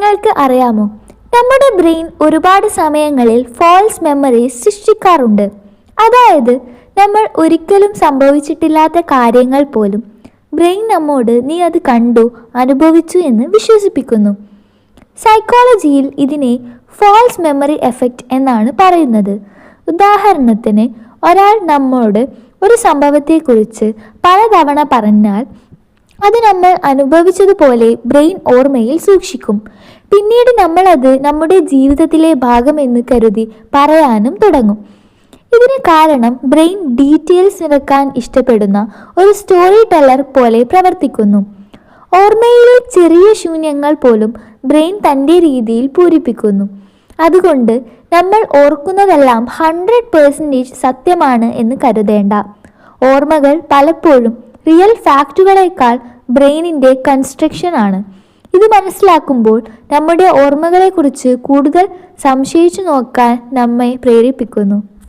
നിങ്ങൾക്ക് അറിയാമോ, നമ്മുടെ ബ്രെയിൻ ഒരുപാട് സമയങ്ങളിൽ ഫാൾസ് മെമ്മറീസ് സൃഷ്ടിക്കാറുണ്ട്. അതായത് നമ്മൾ ഒരിക്കലും സംഭവിച്ചിട്ടില്ലാത്ത കാര്യങ്ങൾ പോലും ബ്രെയിൻ നമ്മോട് നീ അത് കണ്ടു, അനുഭവിച്ചു എന്ന് വിശ്വസിപ്പിക്കുന്നു. സൈക്കോളജിയിൽ ഇതിനെ ഫാൾസ് മെമ്മറി എഫക്റ്റ് എന്നാണ് പറയുന്നത്. ഉദാഹരണത്തിന്, ഒരാൾ നമ്മോട് ഒരു സംഭവത്തെക്കുറിച്ച് പലതവണ പറഞ്ഞാൽ അത് നമ്മൾ അനുഭവിച്ചതുപോലെ ബ്രെയിൻ ഓർമ്മയിൽ സൂക്ഷിക്കും. പിന്നീട് നമ്മളത് നമ്മുടെ ജീവിതത്തിലെ ഭാഗമെന്ന് കരുതി പറയാനും തുടങ്ങും. ഇതിന് കാരണം ബ്രെയിൻ ഡീറ്റെയിൽസ് നിറക്കാൻ ഇഷ്ടപ്പെടുന്ന ഒരു സ്റ്റോറി ടെല്ലർ പോലെ പ്രവർത്തിക്കുന്നു. ഓർമ്മയിലെ ചെറിയ ശൂന്യങ്ങൾ പോലും ബ്രെയിൻ തൻ്റെ രീതിയിൽ പൂരിപ്പിക്കുന്നു. അതുകൊണ്ട് നമ്മൾ ഓർക്കുന്നതെല്ലാം 100% സത്യമാണ് എന്ന് കരുതേണ്ട. ഓർമ്മകൾ പലപ്പോഴും റിയൽ ഫാക്റ്റുകളേക്കാൾ ബ്രെയിനിൻ്റെ കൺസ്ട്രക്ഷൻ ആണ്. ഇത് മനസ്സിലാക്കുമ്പോൾ നമ്മുടെ ഓർമ്മകളെക്കുറിച്ച് കൂടുതൽ സംശയിച്ചു നോക്കാൻ നമ്മെ പ്രേരിപ്പിക്കുന്നു.